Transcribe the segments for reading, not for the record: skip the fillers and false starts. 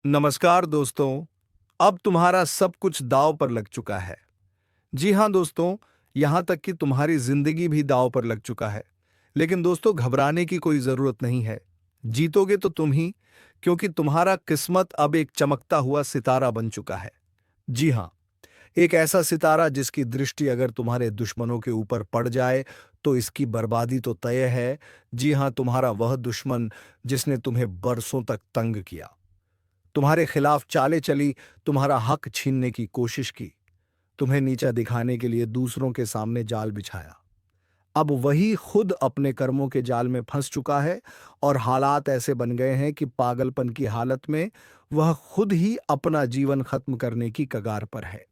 नमस्कार दोस्तों। अब तुम्हारा सब कुछ दांव पर लग चुका है। जी हाँ दोस्तों, यहाँ तक कि तुम्हारी जिंदगी भी दांव पर लग चुका है। लेकिन दोस्तों, घबराने की कोई जरूरत नहीं है। जीतोगे तो तुम ही, क्योंकि तुम्हारा किस्मत अब एक चमकता हुआ सितारा बन चुका है। जी हाँ, एक ऐसा सितारा जिसकी दृष्टि अगर तुम्हारे दुश्मनों के ऊपर पड़ जाए तो इसकी बर्बादी तो तय है। जी हाँ, तुम्हारा वह दुश्मन जिसने तुम्हें बरसों तक तंग किया, तुम्हारे खिलाफ चालें चली, तुम्हारा हक छीनने की कोशिश की, तुम्हें नीचा दिखाने के लिए दूसरों के सामने जाल बिछाया। अब वही खुद अपने कर्मों के जाल में फंस चुका है और हालात ऐसे बन गए हैं कि पागलपन की हालत में वह खुद ही अपना जीवन खत्म करने की कगार पर है।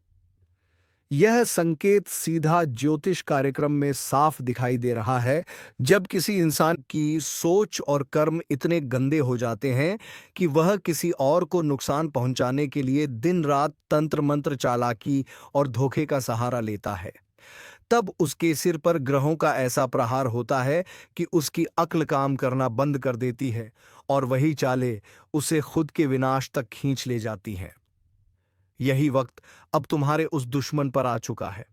यह संकेत सीधा ज्योतिष कार्यक्रम में साफ दिखाई दे रहा है। जब किसी इंसान की सोच और कर्म इतने गंदे हो जाते हैं कि वह किसी और को नुकसान पहुंचाने के लिए दिन रात तंत्र मंत्र, चालाकी और धोखे का सहारा लेता है, तब उसके सिर पर ग्रहों का ऐसा प्रहार होता है कि उसकी अक्ल काम करना बंद कर देती है और वही चालें उसे खुद के विनाश तक खींच ले जाती हैं। यही वक्त अब तुम्हारे उस दुश्मन पर आ चुका है।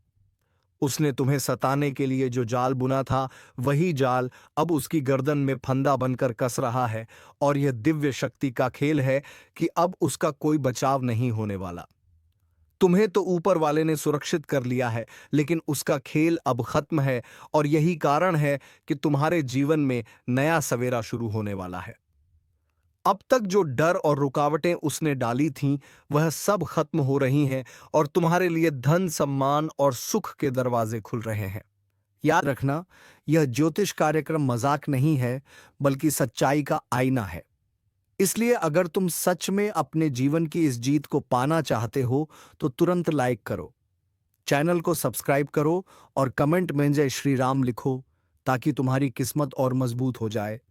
उसने तुम्हें सताने के लिए जो जाल बुना था, वही जाल अब उसकी गर्दन में फंदा बनकर कस रहा है। और यह दिव्य शक्ति का खेल है कि अब उसका कोई बचाव नहीं होने वाला। तुम्हें तो ऊपर वाले ने सुरक्षित कर लिया है, लेकिन उसका खेल अब खत्म है। और यही कारण है कि तुम्हारे जीवन में नया सवेरा शुरू होने वाला है। अब तक जो डर और रुकावटें उसने डाली थीं, वह सब खत्म हो रही हैं और तुम्हारे लिए धन, सम्मान और सुख के दरवाजे खुल रहे हैं। याद रखना, यह ज्योतिष कार्यक्रम मजाक नहीं है, बल्कि सच्चाई का आईना है। इसलिए अगर तुम सच में अपने जीवन की इस जीत को पाना चाहते हो, तो तुरंत लाइक करो, चैनल को सब्सक्राइब करो और कमेंट में जय श्री राम लिखो, ताकि तुम्हारी किस्मत और मजबूत हो जाए।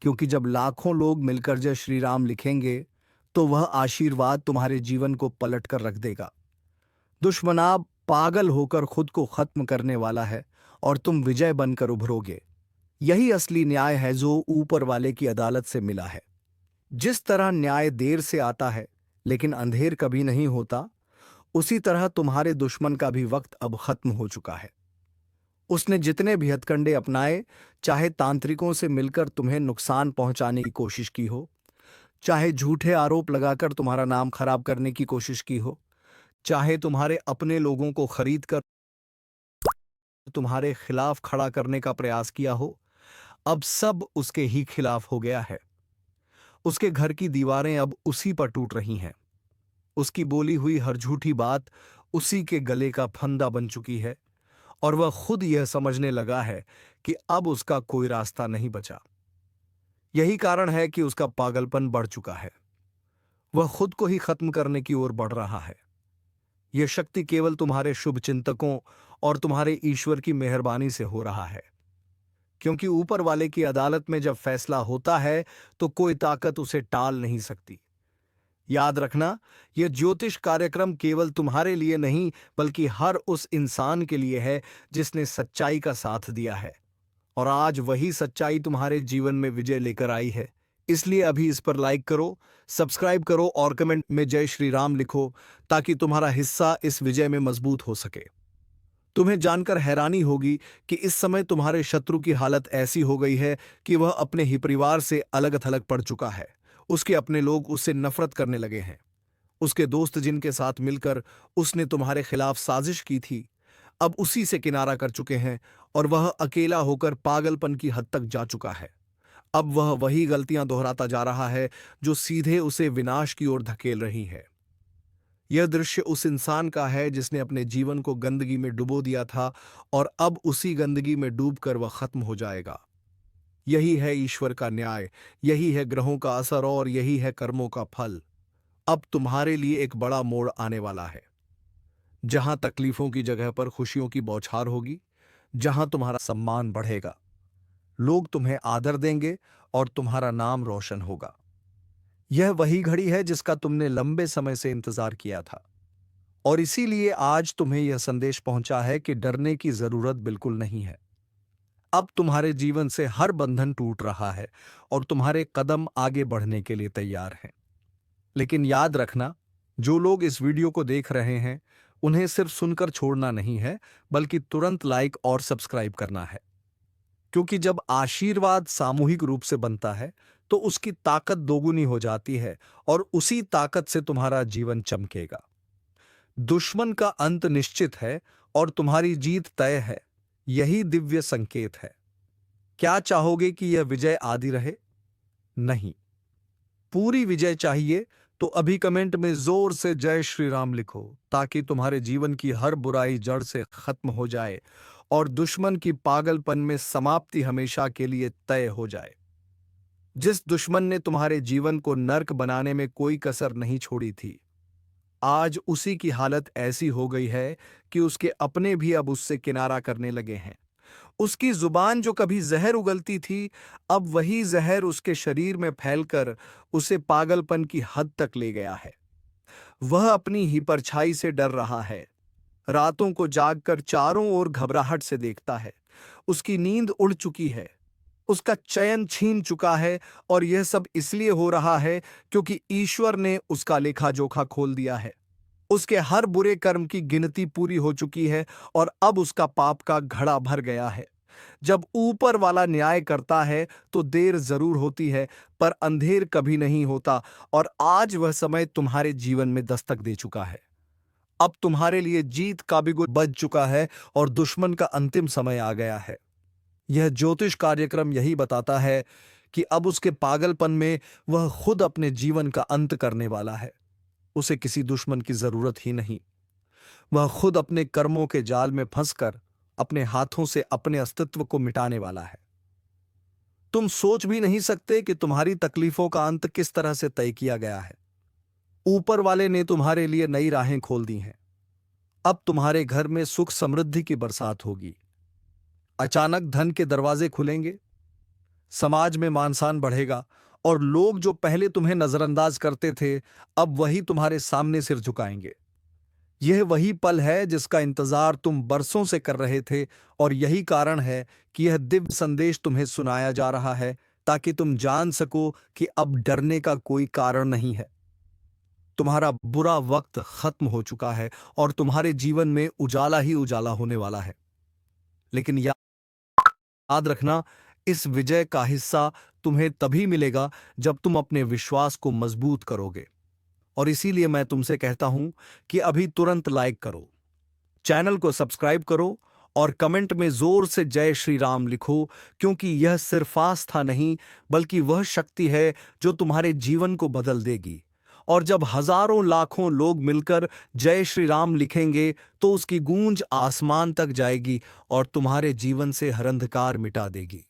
क्योंकि जब लाखों लोग मिलकर जय श्री राम लिखेंगे, तो वह आशीर्वाद तुम्हारे जीवन को पलट कर रख देगा। दुश्मनाब पागल होकर खुद को खत्म करने वाला है और तुम विजय बनकर उभरोगे। यही असली न्याय है जो ऊपर वाले की अदालत से मिला है। जिस तरह न्याय देर से आता है लेकिन अंधेर कभी नहीं होता, उसी तरह तुम्हारे दुश्मन का भी वक्त अब खत्म हो चुका है। उसने जितने भी हथकंडे अपनाए, चाहे तांत्रिकों से मिलकर तुम्हें नुकसान पहुंचाने की कोशिश की हो, चाहे झूठे आरोप लगाकर तुम्हारा नाम खराब करने की कोशिश की हो, चाहे तुम्हारे अपने लोगों को खरीद कर तुम्हारे खिलाफ खड़ा करने का प्रयास किया हो, अब सब उसके ही खिलाफ हो गया है। उसके घर की दीवारें अब उसी पर टूट रही हैं। उसकी बोली हुई हर झूठी बात उसी के गले का फंदा बन चुकी है और वह खुद यह समझने लगा है कि अब उसका कोई रास्ता नहीं बचा। यही कारण है कि उसका पागलपन बढ़ चुका है। वह खुद को ही खत्म करने की ओर बढ़ रहा है। यह शक्ति केवल तुम्हारे शुभ चिंतकों और तुम्हारे ईश्वर की मेहरबानी से हो रहा है। क्योंकि ऊपर वाले की अदालत में जब फैसला होता है, तो कोई ताकत उसे टाल नहीं सकती। याद रखना, यह ज्योतिष कार्यक्रम केवल तुम्हारे लिए नहीं, बल्कि हर उस इंसान के लिए है जिसने सच्चाई का साथ दिया है। और आज वही सच्चाई तुम्हारे जीवन में विजय लेकर आई है। इसलिए अभी इस पर लाइक करो, सब्सक्राइब करो और कमेंट में जय श्री राम लिखो, ताकि तुम्हारा हिस्सा इस विजय में मजबूत हो सके। तुम्हें जानकर हैरानी होगी कि इस समय तुम्हारे शत्रु की हालत ऐसी हो गई है कि वह अपने ही परिवार से अलग थलग पड़ चुका है। उसके अपने लोग उससे नफरत करने लगे हैं। उसके दोस्त जिनके साथ मिलकर उसने तुम्हारे खिलाफ साजिश की थी, अब उसी से किनारा कर चुके हैं और वह अकेला होकर पागलपन की हद तक जा चुका है। अब वह वही गलतियां दोहराता जा रहा है जो सीधे उसे विनाश की ओर धकेल रही है। यह दृश्य उस इंसान का है जिसने अपने जीवन को गंदगी में डुबो दिया था और अब उसी गंदगी में डूबकर वह खत्म हो जाएगा। यही है ईश्वर का न्याय, यही है ग्रहों का असर और यही है कर्मों का फल। अब तुम्हारे लिए एक बड़ा मोड़ आने वाला है, जहां तकलीफों की जगह पर खुशियों की बौछार होगी, जहां तुम्हारा सम्मान बढ़ेगा, लोग तुम्हें आदर देंगे और तुम्हारा नाम रोशन होगा। यह वही घड़ी है जिसका तुमने लंबे समय से इंतजार किया था। और इसीलिए आज तुम्हें यह संदेश पहुंचा है कि डरने की जरूरत बिल्कुल नहीं है। अब तुम्हारे जीवन से हर बंधन टूट रहा है और तुम्हारे कदम आगे बढ़ने के लिए तैयार हैं। लेकिन याद रखना, जो लोग इस वीडियो को देख रहे हैं उन्हें सिर्फ सुनकर छोड़ना नहीं है, बल्कि तुरंत लाइक और सब्सक्राइब करना है। क्योंकि जब आशीर्वाद सामूहिक रूप से बनता है तो उसकी ताकत दोगुनी हो जाती है और उसी ताकत से तुम्हारा जीवन चमकेगा। दुश्मन का अंत निश्चित है और तुम्हारी जीत तय है। यही दिव्य संकेत है। क्या चाहोगे कि यह विजय आदि रहे? नहीं, पूरी विजय चाहिए तो अभी कमेंट में जोर से जय श्री राम लिखो, ताकि तुम्हारे जीवन की हर बुराई जड़ से खत्म हो जाए और दुश्मन की पागलपन में समाप्ति हमेशा के लिए तय हो जाए। जिस दुश्मन ने तुम्हारे जीवन को नर्क बनाने में कोई कसर नहीं छोड़ी थी, आज उसी की हालत ऐसी हो गई है कि उसके अपने भी अब उससे किनारा करने लगे हैं। उसकी जुबान जो कभी जहर उगलती थी, अब वही जहर उसके शरीर में फैलकर उसे पागलपन की हद तक ले गया है। वह अपनी ही परछाई से डर रहा है। रातों को जागकर चारों ओर घबराहट से देखता है। उसकी नींद उड़ चुकी है। उसका चयन छीन चुका है और यह सब इसलिए हो रहा है क्योंकि ईश्वर ने उसका लेखा जोखा खोल दिया है। उसके हर बुरे कर्म की गिनती पूरी हो चुकी है और अब उसका पाप का घड़ा भर गया है। जब ऊपर वाला न्याय करता है तो देर जरूर होती है, पर अंधेर कभी नहीं होता। और आज वह समय तुम्हारे जीवन में दस्तक दे चुका है। अब तुम्हारे लिए जीत का बिगुल बज चुका है और दुश्मन का अंतिम समय आ गया है। यह ज्योतिष कार्यक्रम यही बताता है कि अब उसके पागलपन में वह खुद अपने जीवन का अंत करने वाला है। उसे किसी दुश्मन की जरूरत ही नहीं। वह खुद अपने कर्मों के जाल में फंसकर अपने हाथों से अपने अस्तित्व को मिटाने वाला है। तुम सोच भी नहीं सकते कि तुम्हारी तकलीफों का अंत किस तरह से तय किया गया है। ऊपर वाले ने तुम्हारे लिए नई राहें खोल दी हैं। अब तुम्हारे घर में सुख समृद्धि की बरसात होगी। अचानक धन के दरवाजे खुलेंगे, समाज में मान सम्मान बढ़ेगा और लोग जो पहले तुम्हें नजरअंदाज करते थे, अब वही तुम्हारे सामने सिर झुकाएंगे। यह वही पल है जिसका इंतजार तुम बरसों से कर रहे थे और यही कारण है कि यह दिव्य संदेश तुम्हें सुनाया जा रहा है, ताकि तुम जान सको कि अब डरने का कोई कारण नहीं है। तुम्हारा बुरा वक्त खत्म हो चुका है और तुम्हारे जीवन में उजाला ही उजाला होने वाला है। लेकिन याद रखना, इस विजय का हिस्सा तुम्हें तभी मिलेगा जब तुम अपने विश्वास को मजबूत करोगे। और इसीलिए मैं तुमसे कहता हूं कि अभी तुरंत लाइक करो, चैनल को सब्सक्राइब करो और कमेंट में जोर से जय श्री राम लिखो, क्योंकि यह सिर्फ आस्था नहीं बल्कि वह शक्ति है जो तुम्हारे जीवन को बदल देगी। और जब हजारों लाखों लोग मिलकर जय श्री राम लिखेंगे तो उसकी गूंज आसमान तक जाएगी और तुम्हारे जीवन से हर अंधकार मिटा देगी।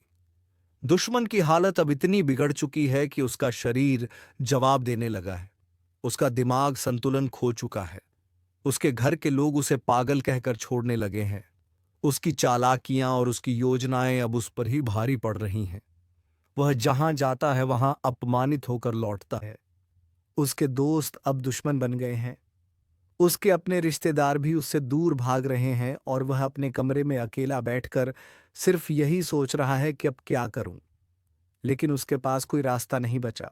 दुश्मन की हालत अब इतनी बिगड़ चुकी है कि उसका शरीर जवाब देने लगा है। उसका दिमाग संतुलन खो चुका है। उसके घर के लोग उसे पागल कहकर छोड़ने लगे हैं। उसकी चालाकियां और उसकी योजनाएं अब उस पर ही भारी पड़ रही हैं। वह जहां जाता है वहां अपमानित होकर लौटता है। उसके दोस्त अब दुश्मन बन गए हैं। उसके अपने रिश्तेदार भी उससे दूर भाग रहे हैं और वह अपने कमरे में अकेला बैठकर सिर्फ यही सोच रहा है कि अब क्या करूं। लेकिन उसके पास कोई रास्ता नहीं बचा।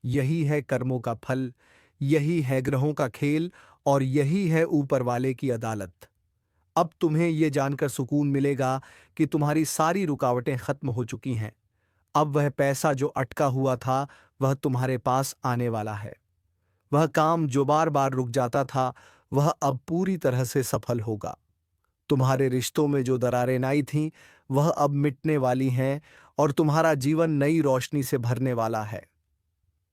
यही है कर्मों का फल, यही है ग्रहों का खेल और यही है ऊपर वाले की अदालत। अब तुम्हें यह जानकर सुकून मिलेगा कि तुम्हारी सारी रुकावटें खत्म हो चुकी हैं। अब वह पैसा जो अटका हुआ था वह तुम्हारे पास आने वाला है। वह काम जो बार बार रुक जाता था वह अब पूरी तरह से सफल होगा। तुम्हारे रिश्तों में जो दरारें आई थीं वह अब मिटने वाली हैं और तुम्हारा जीवन नई रोशनी से भरने वाला है।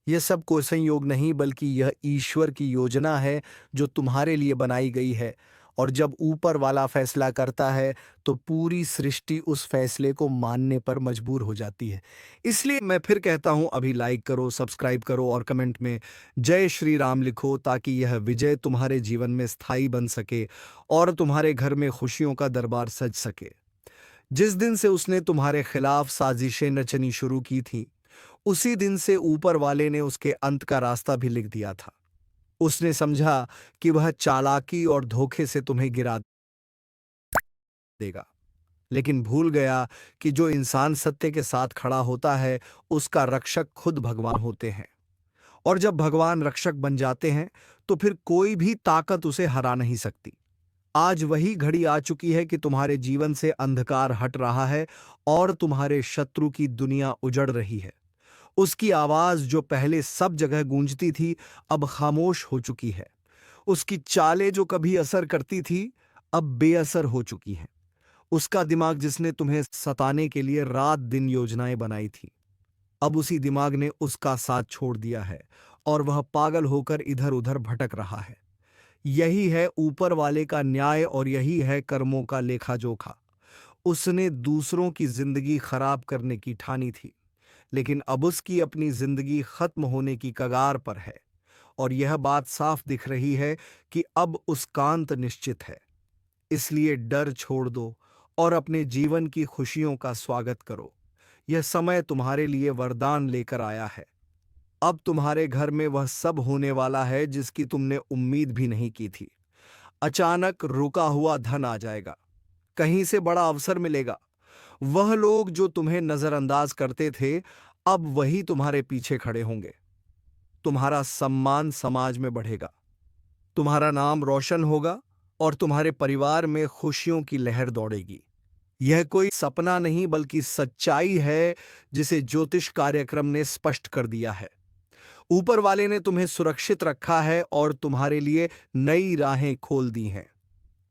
यह सब कोई संयोग नहीं बल्कि यह ईश्वर की योजना है जो तुम्हारे लिए बनाई गई है। और जब ऊपर वाला फैसला करता है तो पूरी सृष्टि उस फैसले को मानने पर मजबूर हो जाती है। इसलिए मैं फिर कहता हूं, अभी लाइक करो, सब्सक्राइब करो और कमेंट में जय श्री राम लिखो, ताकि यह विजय तुम्हारे जीवन में स्थायी बन सके और तुम्हारे घर में खुशियों का दरबार सज सके। जिस दिन से उसने तुम्हारे खिलाफ साजिशें रचनी शुरू की थी, उसी दिन से ऊपर वाले ने उसके अंत का रास्ता भी लिख दिया था। उसने समझा कि वह चालाकी और धोखे से तुम्हें गिरा देगा, लेकिन भूल गया कि जो इंसान सत्य के साथ खड़ा होता है उसका रक्षक खुद भगवान होते हैं। और जब भगवान रक्षक बन जाते हैं तो फिर कोई भी ताकत उसे हरा नहीं सकती। आज वही घड़ी आ चुकी है कि तुम्हारे जीवन से अंधकार हट रहा है और तुम्हारे शत्रु की दुनिया उजड़ रही है। उसकी आवाज जो पहले सब जगह गूंजती थी, अब खामोश हो चुकी है। उसकी चालें जो कभी असर करती थी, अब बेअसर हो चुकी हैं। उसका दिमाग जिसने तुम्हें सताने के लिए रात दिन योजनाएं बनाई थी, अब उसी दिमाग ने उसका साथ छोड़ दिया है और वह पागल होकर इधर उधर भटक रहा है। यही है ऊपर वाले का न्याय और यही है कर्मों का लेखा जोखा। उसने दूसरों की जिंदगी खराब करने की ठानी थी, लेकिन अब उसकी अपनी जिंदगी खत्म होने की कगार पर है और यह बात साफ दिख रही है कि अब उसका अंत निश्चित है। इसलिए डर छोड़ दो और अपने जीवन की खुशियों का स्वागत करो। यह समय तुम्हारे लिए वरदान लेकर आया है। अब तुम्हारे घर में वह सब होने वाला है जिसकी तुमने उम्मीद भी नहीं की थी। अचानक रुका हुआ धन आ जाएगा, कहीं से बड़ा अवसर मिलेगा। वह लोग जो तुम्हें नजरअंदाज करते थे, अब वही तुम्हारे पीछे खड़े होंगे। तुम्हारा सम्मान समाज में बढ़ेगा, तुम्हारा नाम रोशन होगा और तुम्हारे परिवार में खुशियों की लहर दौड़ेगी। यह कोई सपना नहीं बल्कि सच्चाई है जिसे ज्योतिष कार्यक्रम ने स्पष्ट कर दिया है। ऊपर वाले ने तुम्हें सुरक्षित रखा है और तुम्हारे लिए नई राहें खोल दी हैं।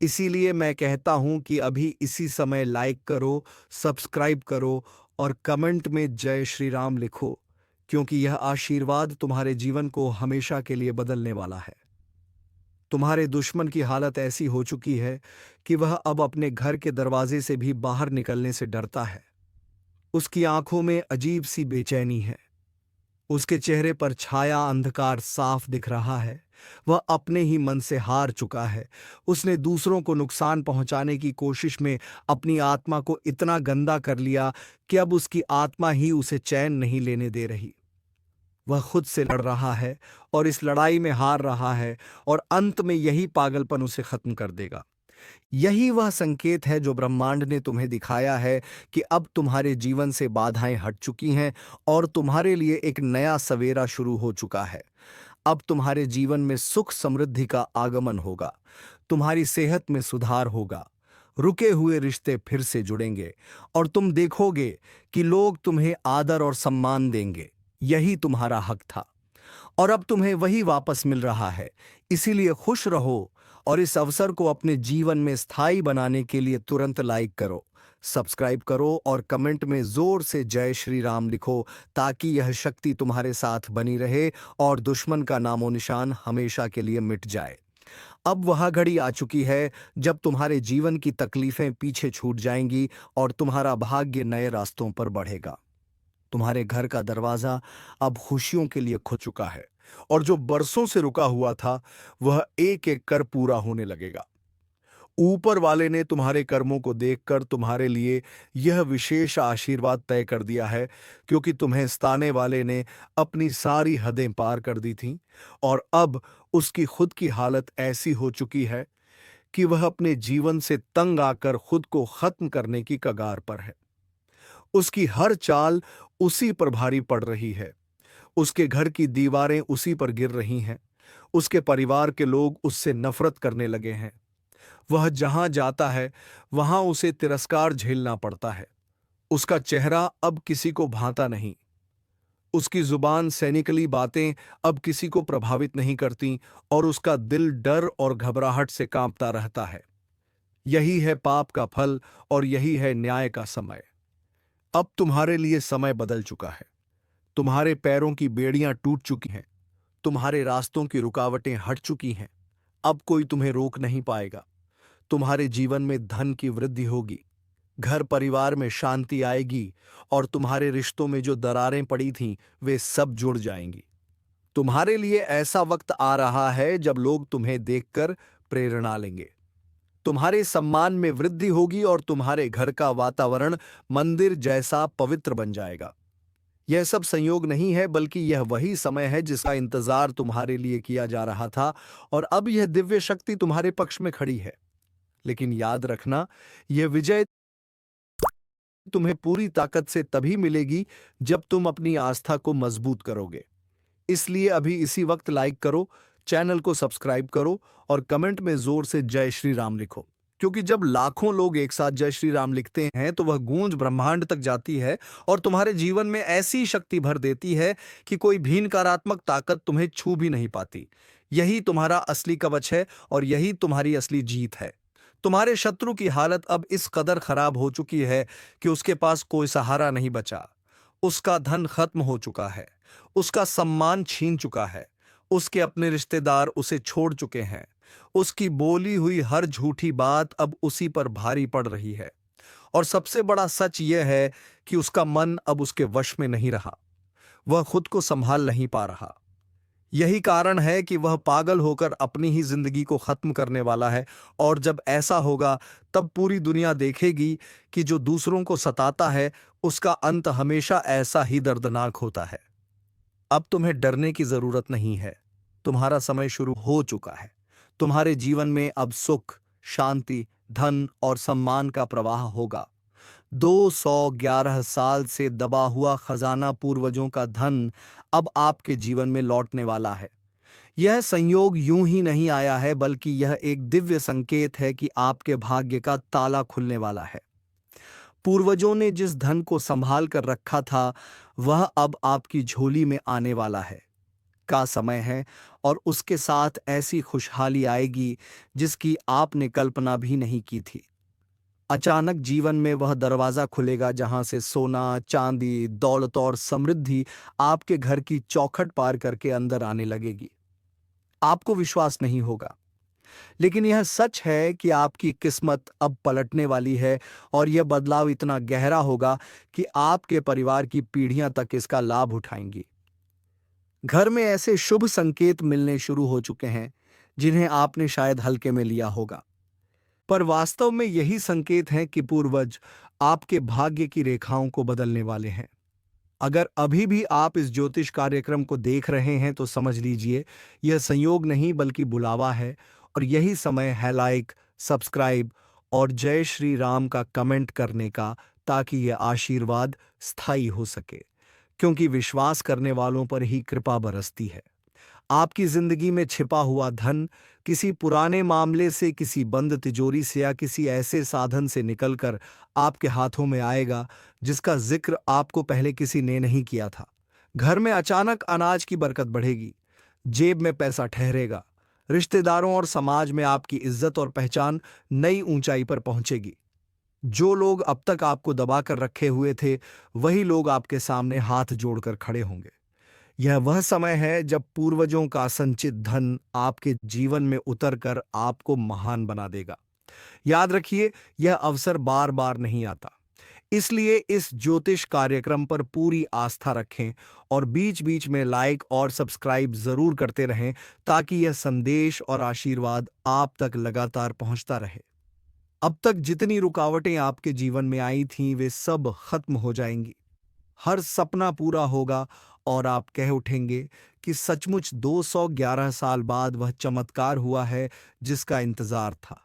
इसीलिए मैं कहता हूं कि अभी इसी समय लाइक करो, सब्सक्राइब करो और कमेंट में जय श्री राम लिखो, क्योंकि यह आशीर्वाद तुम्हारे जीवन को हमेशा के लिए बदलने वाला है। तुम्हारे दुश्मन की हालत ऐसी हो चुकी है कि वह अब अपने घर के दरवाजे से भी बाहर निकलने से डरता है। उसकी आंखों में अजीब सी बेचैनी है, उसके चेहरे पर छाया अंधकार साफ दिख रहा है। वह अपने ही मन से हार चुका है। उसने दूसरों को नुकसान पहुंचाने की कोशिश में अपनी आत्मा को इतना गंदा कर लिया कि अब उसकी आत्मा ही उसे चैन नहीं लेने दे रही। वह खुद से लड़ रहा है और इस लड़ाई में हार रहा है और अंत में यही पागलपन उसे खत्म कर देगा। यही वह संकेत है जो ब्रह्मांड ने तुम्हें दिखाया है कि अब तुम्हारे जीवन से बाधाएं हट चुकी हैं और तुम्हारे लिए एक नया सवेरा शुरू हो चुका है। अब तुम्हारे जीवन में सुख समृद्धि का आगमन होगा, तुम्हारी सेहत में सुधार होगा, रुके हुए रिश्ते फिर से जुड़ेंगे और तुम देखोगे कि लोग तुम्हें आदर और सम्मान देंगे। यही तुम्हारा हक था और अब तुम्हें वही वापस मिल रहा है। इसीलिए खुश रहो और इस अवसर को अपने जीवन में स्थायी बनाने के लिए तुरंत लाइक करो, सब्सक्राइब करो और कमेंट में जोर से जय श्री राम लिखो, ताकि यह शक्ति तुम्हारे साथ बनी रहे और दुश्मन का नामो निशान हमेशा के लिए मिट जाए। अब वह घड़ी आ चुकी है जब तुम्हारे जीवन की तकलीफें पीछे छूट जाएंगी और तुम्हारा भाग्य नए रास्तों पर बढ़ेगा। तुम्हारे घर का दरवाजा अब खुशियों के लिए खुल चुका है और जो बरसों से रुका हुआ था, वह एक एक कर पूरा होने लगेगा। ऊपर वाले ने तुम्हारे कर्मों को देखकर तुम्हारे लिए यह विशेष आशीर्वाद तय कर दिया है, क्योंकि तुम्हें सताने वाले ने अपनी सारी हदें पार कर दी थीं और अब उसकी खुद की हालत ऐसी हो चुकी है कि वह अपने जीवन से तंग आकर खुद को खत्म करने की कगार पर है। उसकी हर चाल उसी पर भारी पड़ रही है, उसके घर की दीवारें उसी पर गिर रही हैं, उसके परिवार के लोग उससे नफरत करने लगे हैं। वह जहां जाता है वहां उसे तिरस्कार झेलना पड़ता है। उसका चेहरा अब किसी को भाता नहीं, उसकी जुबान सैनिकली बातें अब किसी को प्रभावित नहीं करती और उसका दिल डर और घबराहट से कांपता रहता है। यही है पाप का फल और यही है न्याय का समय। अब तुम्हारे लिए समय बदल चुका है। तुम्हारे पैरों की बेड़ियां टूट चुकी हैं, तुम्हारे रास्तों की रुकावटें हट चुकी हैं। अब कोई तुम्हें रोक नहीं पाएगा। तुम्हारे जीवन में धन की वृद्धि होगी, घर परिवार में शांति आएगी और तुम्हारे रिश्तों में जो दरारें पड़ी थीं, वे सब जुड़ जाएंगी। तुम्हारे लिए ऐसा वक्त आ रहा है जब लोग तुम्हें देखकर प्रेरणा लेंगे। तुम्हारे सम्मान में वृद्धि होगी और तुम्हारे घर का वातावरण मंदिर जैसा पवित्र बन जाएगा। यह सब संयोग नहीं है, बल्कि यह वही समय है जिसका इंतजार तुम्हारे लिए किया जा रहा था और अब यह दिव्य शक्ति तुम्हारे पक्ष में खड़ी है। लेकिन याद रखना, यह विजय तुम्हें पूरी ताकत से तभी मिलेगी जब तुम अपनी आस्था को मजबूत करोगे। इसलिए अभी इसी वक्त लाइक करो, चैनल को सब्सक्राइब करो और कमेंट में जोर से जय श्री राम लिखो। क्योंकि जब लाखों लोग एक साथ जय श्री राम लिखते हैं तो वह गूंज ब्रह्मांड तक जाती है और तुम्हारे जीवन में ऐसी शक्ति भर देती है कि कोई भी नकारात्मक ताकत तुम्हें छू भी नहीं पाती। यही तुम्हारा असली कवच है और यही तुम्हारी असली जीत है। तुम्हारे शत्रु की हालत अब इस कदर खराब हो चुकी है कि उसके पास कोई सहारा नहीं बचा। उसका धन खत्म हो चुका है, उसका सम्मान छीन चुका है, उसके अपने रिश्तेदार उसे छोड़ चुके हैं, उसकी बोली हुई हर झूठी बात अब उसी पर भारी पड़ रही है। और सबसे बड़ा सच यह है कि उसका मन अब उसके वश में नहीं रहा, वह खुद को संभाल नहीं पा रहा। यही कारण है कि वह पागल होकर अपनी ही जिंदगी को खत्म करने वाला है। और जब ऐसा होगा तब पूरी दुनिया देखेगी कि जो दूसरों को सताता है उसका अंत हमेशा ऐसा ही दर्दनाक होता है। अब तुम्हें डरने की जरूरत नहीं है, तुम्हारा समय शुरू हो चुका है। तुम्हारे जीवन में अब सुख, शांति, धन और सम्मान का प्रवाह होगा। 211 साल से दबा हुआ खजाना पूर्वजों का धन अब आपके जीवन में लौटने वाला है। यह संयोग यूं ही नहीं आया है, बल्कि यह एक दिव्य संकेत है कि आपके भाग्य का ताला खुलने वाला है। पूर्वजों ने जिस धन को संभाल कर रखा था वह अब आपकी झोली में आने वाला है का समय है। और उसके साथ ऐसी खुशहाली आएगी जिसकी आपने कल्पना भी नहीं की थी। अचानक जीवन में वह दरवाजा खुलेगा जहां से सोना, चांदी, दौलत और समृद्धि आपके घर की चौखट पार करके अंदर आने लगेगी। आपको विश्वास नहीं होगा, लेकिन यह सच है कि आपकी किस्मत अब पलटने वाली है और यह बदलाव इतना गहरा होगा कि आपके परिवार की पीढ़ियां तक इसका लाभ उठाएंगी। घर में ऐसे शुभ संकेत मिलने शुरू हो चुके हैं जिन्हें आपने शायद हल्के में लिया होगा, पर वास्तव में यही संकेत हैं कि पूर्वज आपके भाग्य की रेखाओं को बदलने वाले हैं। अगर अभी भी आप इस ज्योतिष कार्यक्रम को देख रहे हैं तो समझ लीजिए यह संयोग नहीं बल्कि बुलावा है। और यही समय है लाइक, सब्सक्राइब और जय श्री राम का कमेंट करने का, ताकि यह आशीर्वाद स्थायी हो सके। क्योंकि विश्वास करने वालों पर ही कृपा बरसती है। आपकी जिंदगी में छिपा हुआ धन किसी पुराने मामले से, किसी बंद तिजोरी से या किसी ऐसे साधन से निकलकर आपके हाथों में आएगा जिसका जिक्र आपको पहले किसी ने नहीं किया था। घर में अचानक अनाज की बरकत बढ़ेगी, जेब में पैसा ठहरेगा, रिश्तेदारों और समाज में आपकी इज्जत और पहचान नई ऊंचाई पर पहुंचेगी। जो लोग अब तक आपको दबाकर रखे हुए थे वही लोग आपके सामने हाथ जोड़कर खड़े होंगे। यह वह समय है जब पूर्वजों का संचित धन आपके जीवन में उतरकर आपको महान बना देगा। याद रखिए, यह अवसर बार बार नहीं आता। इसलिए इस ज्योतिष कार्यक्रम पर पूरी आस्था रखें और बीच बीच में लाइक और सब्सक्राइब जरूर करते रहें, ताकि यह संदेश और आशीर्वाद आप तक लगातार पहुंचता रहे। अब तक जितनी रुकावटें आपके जीवन में आई थीं वे सब खत्म हो जाएंगी। हर सपना पूरा होगा और आप कह उठेंगे कि सचमुच 211 साल बाद वह चमत्कार हुआ है जिसका इंतजार था।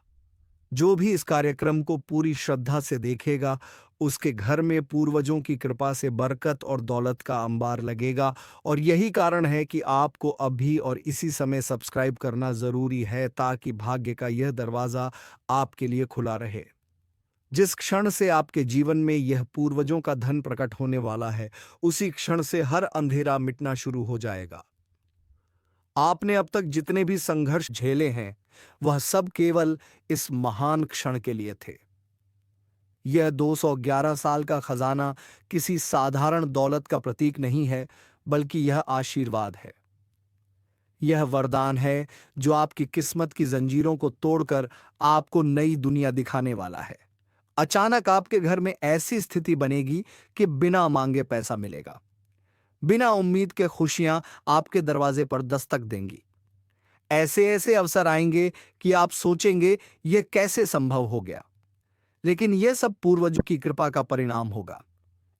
जो भी इस कार्यक्रम को पूरी श्रद्धा से देखेगा उसके घर में पूर्वजों की कृपा से बरकत और दौलत का अंबार लगेगा। और यही कारण है कि आपको अभी और इसी समय सब्सक्राइब करना जरूरी है, ताकि भाग्य का यह दरवाजा आपके लिए खुला रहे। जिस क्षण से आपके जीवन में यह पूर्वजों का धन प्रकट होने वाला है उसी क्षण से हर अंधेरा मिटना शुरू हो जाएगा। आपने अब तक जितने भी संघर्ष झेले हैं वह सब केवल इस महान क्षण के लिए थे। यह 211 साल का खजाना किसी साधारण दौलत का प्रतीक नहीं है, बल्कि यह आशीर्वाद है। यह वरदान है जो आपकी किस्मत की जंजीरों को तोड़कर आपको नई दुनिया दिखाने वाला है। अचानक आपके घर में ऐसी स्थिति बनेगी कि बिना मांगे पैसा मिलेगा। बिना उम्मीद के खुशियां आपके दरवाजे पर दस्तक देंगी। ऐसे ऐसे अवसर आएंगे कि आप सोचेंगे यह कैसे संभव हो गया, लेकिन यह सब पूर्वजों की कृपा का परिणाम होगा।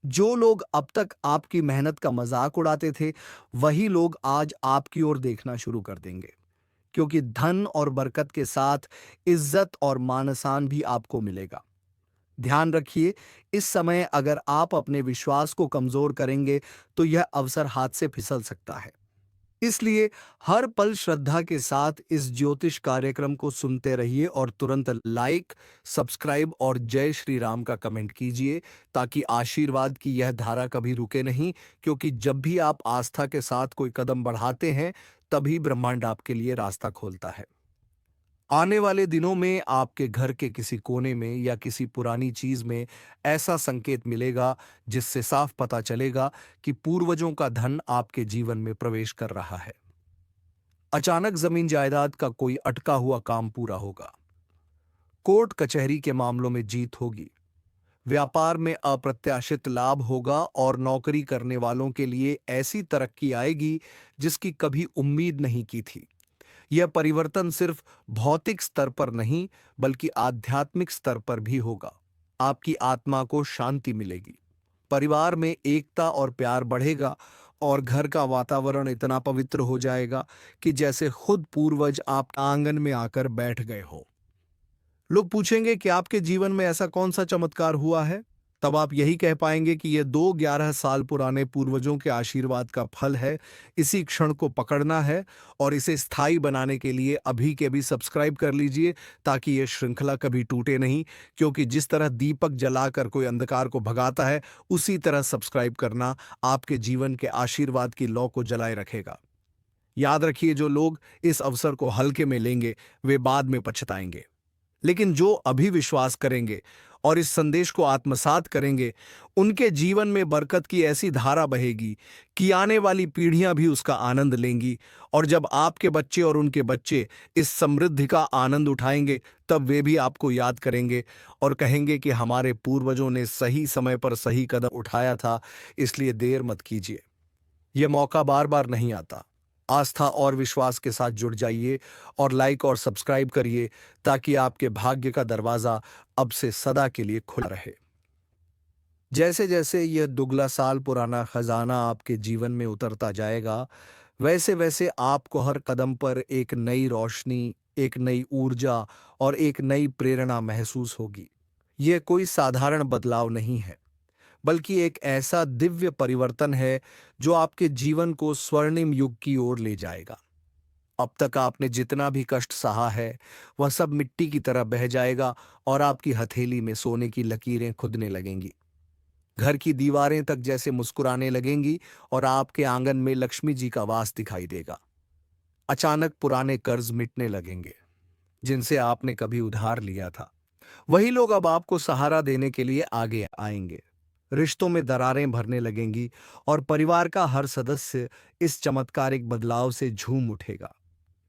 जो लोग अब तक आपकी मेहनत का मजाक उड़ाते थे वही लोग आज आपकी ओर देखना शुरू कर देंगे, क्योंकि धन और बरकत के साथ इज्जत और मान-सम्मान भी आपको मिलेगा। ध्यान रखिए, इस समय अगर आप अपने विश्वास को कमजोर करेंगे तो यह अवसर हाथ से फिसल सकता है। इसलिए हर पल श्रद्धा के साथ इस ज्योतिष कार्यक्रम को सुनते रहिए और तुरंत लाइक, सब्सक्राइब और जय श्री राम का कमेंट कीजिए ताकि आशीर्वाद की यह धारा कभी रुके नहीं, क्योंकि जब भी आप आस्था के साथ कोई कदम बढ़ाते हैं तभी ब्रह्मांड आपके लिए रास्ता खोलता है। आने वाले दिनों में आपके घर के किसी कोने में या किसी पुरानी चीज में ऐसा संकेत मिलेगा जिससे साफ पता चलेगा कि पूर्वजों का धन आपके जीवन में प्रवेश कर रहा है। अचानक जमीन जायदाद का कोई अटका हुआ काम पूरा होगा, कोर्ट कचहरी के मामलों में जीत होगी, व्यापार में अप्रत्याशित लाभ होगा और नौकरी करने वालों के लिए ऐसी तरक्की आएगी जिसकी कभी उम्मीद नहीं की थी। यह परिवर्तन सिर्फ भौतिक स्तर पर नहीं बल्कि आध्यात्मिक स्तर पर भी होगा। आपकी आत्मा को शांति मिलेगी, परिवार में एकता और प्यार बढ़ेगा और घर का वातावरण इतना पवित्र हो जाएगा कि जैसे खुद पूर्वज आप आंगन में आकर बैठ गए हो। लोग पूछेंगे कि आपके जीवन में ऐसा कौन सा चमत्कार हुआ है, तब आप यही कह पाएंगे कि यह 2-11 साल पुराने पूर्वजों के आशीर्वाद का फल है। इसी क्षण को पकड़ना है और इसे स्थायी बनाने के लिए अभी के अभी सब्सक्राइब कर लीजिए ताकि यह श्रृंखला कभी टूटे नहीं, क्योंकि जिस तरह दीपक जलाकर कोई अंधकार को भगाता है, उसी तरह सब्सक्राइब करना आपके जीवन के आशीर्वाद की लौ को जलाए रखेगा। याद रखिए, जो लोग इस अवसर को हल्के में लेंगे वे बाद में पछताएंगे, लेकिन जो अभी विश्वास करेंगे और इस संदेश को आत्मसात करेंगे, उनके जीवन में बरकत की ऐसी धारा बहेगी कि आने वाली पीढ़ियां भी उसका आनंद लेंगी। और जब आपके बच्चे और उनके बच्चे इस समृद्धि का आनंद उठाएंगे, तब वे भी आपको याद करेंगे और कहेंगे कि हमारे पूर्वजों ने सही समय पर सही कदम उठाया था, इसलिए देर मत कीजिए। यह मौका बार बार नहीं आता। आस्था और विश्वास के साथ जुड़ जाइए और लाइक और सब्सक्राइब करिए ताकि आपके भाग्य का दरवाजा अब से सदा के लिए खुला रहे। जैसे जैसे यह दुगला साल पुराना खजाना आपके जीवन में उतरता जाएगा, वैसे वैसे आपको हर कदम पर एक नई रोशनी, एक नई ऊर्जा और एक नई प्रेरणा महसूस होगी। यह कोई साधारण बदलाव नहीं है, बल्कि एक ऐसा दिव्य परिवर्तन है जो आपके जीवन को स्वर्णिम युग की ओर ले जाएगा। अब तक आपने जितना भी कष्ट सहा है, वह सब मिट्टी की तरह बह जाएगा और आपकी हथेली में सोने की लकीरें खुदने लगेंगी। घर की दीवारें तक जैसे मुस्कुराने लगेंगी और आपके आंगन में लक्ष्मी जी का वास दिखाई देगा। अचानक पुराने कर्ज मिटने लगेंगे जिनसे आपने कभी उधार लिया था। वही लोग अब आपको सहारा देने के लिए आगे आएंगे। रिश्तों में दरारें भरने लगेंगी और परिवार का हर सदस्य इस चमत्कारिक बदलाव से झूम उठेगा।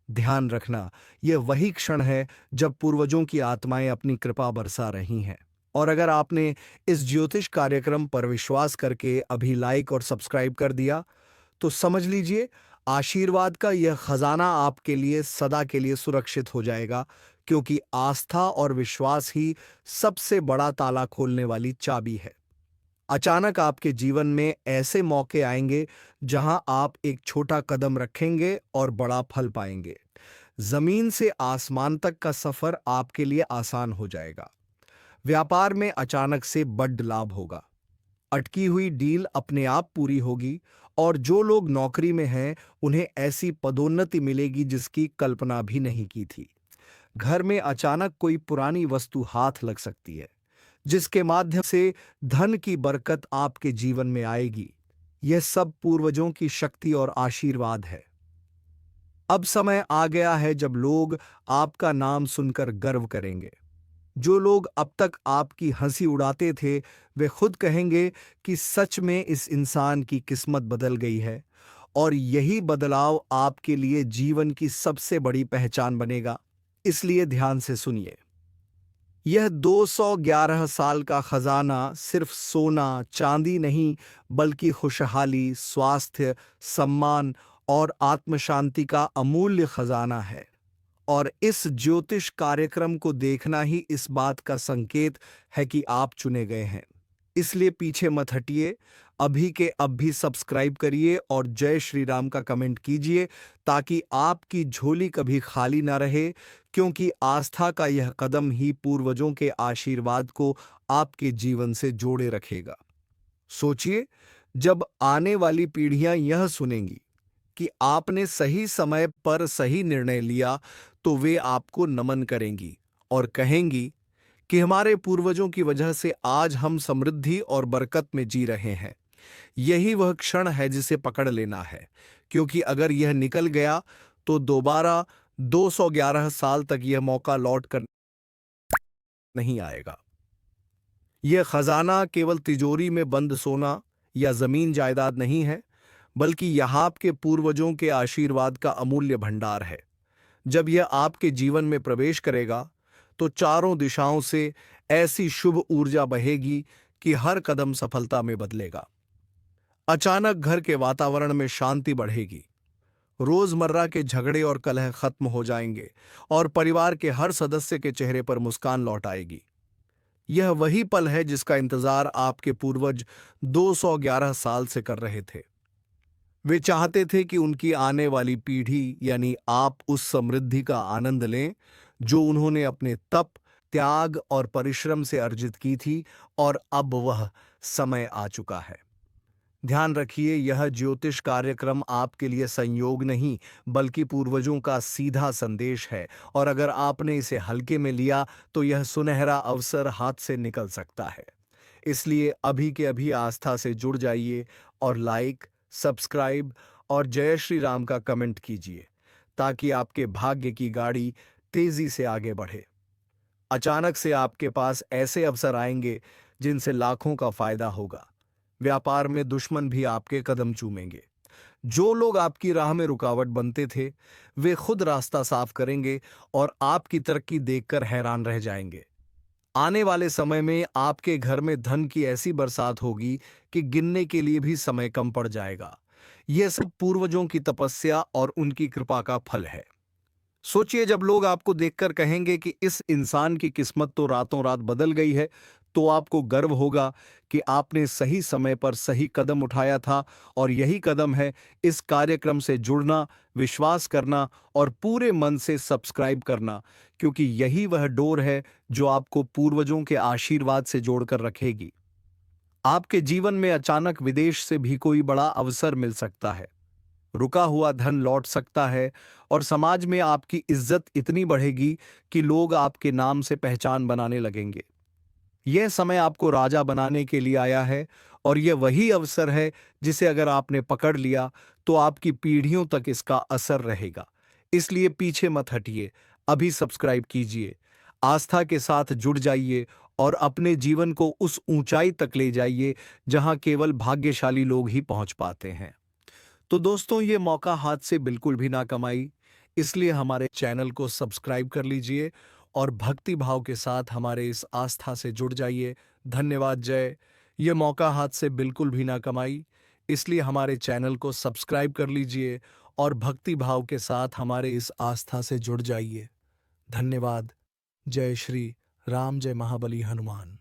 ध्यान रखना, यह वही क्षण है जब पूर्वजों की आत्माएं अपनी कृपा बरसा रही हैं। और अगर आपने इस ज्योतिष कार्यक्रम पर विश्वास करके अभी लाइक और सब्सक्राइब कर दिया, तो समझ लीजिए आशीर्वाद का यह खजाना आपके लिए सदा के लिए सुरक्षित हो जाएगा, क्योंकि आस्था और विश्वास ही सबसे बड़ा ताला खोलने वाली चाबी है। अचानक आपके जीवन में ऐसे मौके आएंगे जहां आप एक छोटा कदम रखेंगे और बड़ा फल पाएंगे। जमीन से आसमान तक का सफर आपके लिए आसान हो जाएगा। व्यापार में अचानक से बड़ लाभ होगा। अटकी हुई डील अपने आप पूरी होगी और जो लोग नौकरी में हैं उन्हें ऐसी पदोन्नति मिलेगी जिसकी कल्पना भी नहीं की थी। घर में अचानक कोई पुरानी वस्तु हाथ लग सकती है जिसके माध्यम से धन की बरकत आपके जीवन में आएगी। यह सब पूर्वजों की शक्ति और आशीर्वाद है। अब समय आ गया है जब लोग आपका नाम सुनकर गर्व करेंगे। जो लोग अब तक आपकी हंसी उड़ाते थे, वे खुद कहेंगे कि सच में इस इंसान की किस्मत बदल गई है। और यही बदलाव आपके लिए जीवन की सबसे बड़ी पहचान बनेगा। इसलिए ध्यान से सुनिए। यह 211 साल का खजाना सिर्फ सोना चांदी नहीं, बल्कि खुशहाली, स्वास्थ्य, सम्मान और आत्मशांति का अमूल्य खजाना है। और इस ज्योतिष कार्यक्रम को देखना ही इस बात का संकेत है कि आप चुने गए हैं। इसलिए पीछे मत हटिए, अभी के अब भी सब्सक्राइब करिए और जय श्री राम का कमेंट कीजिए ताकि आपकी झोली कभी खाली ना रहे, क्योंकि आस्था का यह कदम ही पूर्वजों के आशीर्वाद को आपके जीवन से जोड़े रखेगा। सोचिए, जब आने वाली पीढ़ियां यह सुनेंगी कि आपने सही समय पर सही निर्णय लिया, तो वे आपको नमन करेंगी और कहेंगी कि हमारे पूर्वजों की वजह से आज हम समृद्धि और बरकत में जी रहे हैं। यही वह क्षण है जिसे पकड़ लेना है, क्योंकि अगर यह निकल गया तो दोबारा 211 साल तक यह मौका लौट कर नहीं आएगा। यह खजाना केवल तिजोरी में बंद सोना या जमीन जायदाद नहीं है, बल्कि यह आपके पूर्वजों के आशीर्वाद का अमूल्य भंडार है। जब यह आपके जीवन में प्रवेश करेगा, तो चारों दिशाओं से ऐसी शुभ ऊर्जा बहेगी कि हर कदम सफलता में बदलेगा। अचानक घर के वातावरण में शांति बढ़ेगी, रोजमर्रा के झगड़े और कलह खत्म हो जाएंगे और परिवार के हर सदस्य के चेहरे पर मुस्कान लौट आएगी। यह वही पल है जिसका इंतजार आपके पूर्वज 211 साल से कर रहे थे। वे चाहते थे कि उनकी आने वाली पीढ़ी यानी आप उस समृद्धि का आनंद लें जो उन्होंने अपने तप, त्याग और परिश्रम से अर्जित की थी, और अब वह समय आ चुका है। ध्यान रखिए, यह ज्योतिष कार्यक्रम आपके लिए संयोग नहीं, बल्कि पूर्वजों का सीधा संदेश है, और अगर आपने इसे हल्के में लिया तो यह सुनहरा अवसर हाथ से निकल सकता है। इसलिए अभी के अभी आस्था से जुड़ जाइए और लाइक, सब्सक्राइब और जय श्री राम का कमेंट कीजिए, ताकि आपके भाग्य की गाड़ी तेजी से आगे बढ़े। अचानक से आपके पास ऐसे अवसर आएंगे जिनसे लाखों का फायदा होगा। व्यापार में दुश्मन भी आपके कदम चूमेंगे। जो लोग आपकी राह में रुकावट बनते थे, वे खुद रास्ता साफ करेंगे और आपकी तरक्की देखकर हैरान रह जाएंगे। आने वाले समय में आपके घर में धन की ऐसी बरसात होगी कि गिनने के लिए भी समय कम पड़ जाएगा। यह सब पूर्वजों की तपस्या और उनकी कृपा का फल है। सोचिए, जब लोग आपको देखकर कहेंगे कि इस इंसान की किस्मत तो रातों रात बदल गई है, तो आपको गर्व होगा कि आपने सही समय पर सही कदम उठाया था। और यही कदम है इस कार्यक्रम से जुड़ना, विश्वास करना और पूरे मन से सब्सक्राइब करना, क्योंकि यही वह डोर है जो आपको पूर्वजों के आशीर्वाद से जोड़कर रखेगी। आपके जीवन में अचानक विदेश से भी कोई बड़ा अवसर मिल सकता है, रुका हुआ धन लौट सकता है, और समाज में आपकी इज्जत इतनी बढ़ेगी कि लोग आपके नाम से पहचान बनाने लगेंगे। यह समय आपको राजा बनाने के लिए आया है, और यह वही अवसर है जिसे अगर आपने पकड़ लिया तो आपकी पीढ़ियों तक इसका असर रहेगा। इसलिए पीछे मत हटिए, अभी सब्सक्राइब कीजिए, आस्था के साथ जुड़ जाइए और अपने जीवन को उस ऊंचाई तक ले जाइए जहां केवल भाग्यशाली लोग ही पहुंच पाते हैं। तो दोस्तों, ये मौका हाथ से बिल्कुल भी ना कमाई, इसलिए हमारे चैनल को सब्सक्राइब कर लीजिए और भक्ति भाव के साथ हमारे इस आस्था से जुड़ जाइए। धन्यवाद। जय। ये मौका हाथ से बिल्कुल भी ना कमाई, इसलिए हमारे चैनल को सब्सक्राइब कर लीजिए और भक्ति भाव के साथ हमारे इस आस्था से जुड़ जाइए। धन्यवाद। जय श्री राम, जय महाबली हनुमान।